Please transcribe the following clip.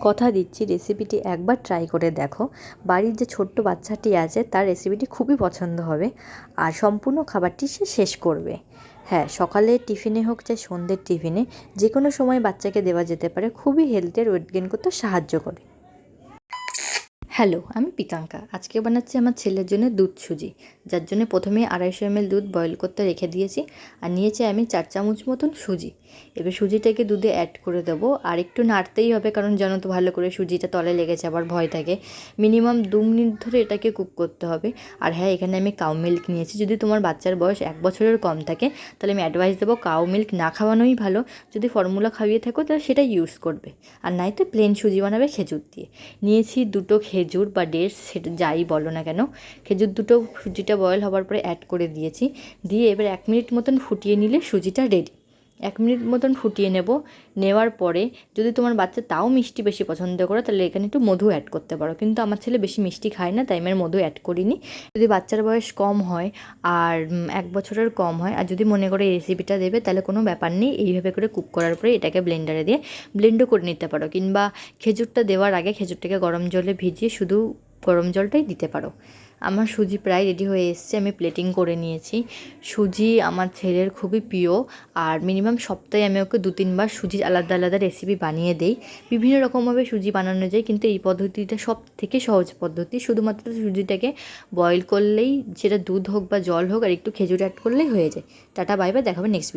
কথা দিচ্ছি রেসিপিটি একবার ট্রাই করে দেখো। বাড়ির যে ছোট্ট বাচ্চাটি আছে তার রেসিপিটি খুবই পছন্দ হবে আর সম্পূর্ণ খাবারটি সে শেষ করবে। হ্যাঁ, সকালের টিফিনে হোক চাই সন্ধ্যের টিফিনে যে কোনো সময় বাচ্চাকে দেওয়া যেতে পারে, খুবই হেলথি আর ওয়েট গেইন করতে সাহায্য করে। হ্যালো, আমি পিকাঙ্কা। আজকে বানাচ্ছি আমার ছেলের জন্য দুধ সুজি, যার জন্য প্রথমে 250 ml দুধ বয়েল করতে রেখে দিয়েছি আর নিয়েছি আমি 4 চামচ মতন সুজি। এবার সুজিটাকে দুধে অ্যাড করে দেবো আর একটু নাড়তেই হবে, কারণ জানো তো ভালো করে সুজিটা তলে লেগেছে আবার ভয় থাকে। মিনিমাম 2 মিনিট ধরে এটাকে কুক করতে হবে। আর হ্যাঁ, এখানে আমি কাউ মিল্ক নিয়েছি। যদি তোমার বাচ্চার বয়স 1 বছরের কম থাকে তাহলে আমি অ্যাডভাইস দেবো কাউ মিল্ক না খাওয়ানোই ভালো। যদি ফর্মুলা খাইয়ে থাকো তাহলে সেটা ইউজ করবে, আর নাই তো প্লেন সুজি বানাবে খেজুর দিয়ে। নিয়েছি 2টো খেজুর বা ডেটস, সেটা যাই বলো না কেন। খেজুর দুটো সুজিটা বয়েল হওয়ার পরে অ্যাড করে দিয়েছি। দিয়ে এবার 1 মিনিট মতন ফুটিয়ে নিলে সুজিটা রেডি। 1 মিনিট মতন ফুটিয়ে নেওয়ার পরে যদি তোমার বাচ্চা তাও মিষ্টি বেশি পছন্দ করে তাহলে এখানে একটু মধু অ্যাড করতে পারো, কিন্তু আমার ছেলে বেশি মিষ্টি খায় না তাই আমি আর মধু অ্যাড করিনি। যদি বাচ্চার বয়স কম হয় আর 1 বছরের কম হয় আর যদি মনে করে এই রেসিপিটা দেবে তাহলে কোনো ব্যাপার নেই। এইভাবে করে কুক করার পরে এটাকে ব্লেন্ডারে দিয়ে ব্লেন্ডও করে নিতে পারো, কিংবা খেজুরটা দেওয়ার আগে খেজুরটাকে গরম জলে ভিজিয়ে শুধু গরম জলটাই দিতে পারো। আমার সুজি প্রায় রেডি হয়ে এসছে, আমি প্লেটিং করে নিয়েছি। সুজি আমার ছেলের খুবই প্রিয় আর মিনিমাম সপ্তাহে আমি ওকে 2-3 বার সুজির আলাদা আলাদা রেসিপি বানিয়ে দেই। বিভিন্ন রকমভাবে সুজি বানানো যায়, কিন্তু এই পদ্ধতিটা সব থেকে সহজ পদ্ধতি। শুধুমাত্র সুজিটাকে বয়েল করলেই, সেটা দুধ হোক বা জল হোক, আর একটু খেজুর অ্যাড করলেই হয়ে যায়। টাটা, বাই বাই, দেখা হবে নেক্সট ভিডিও।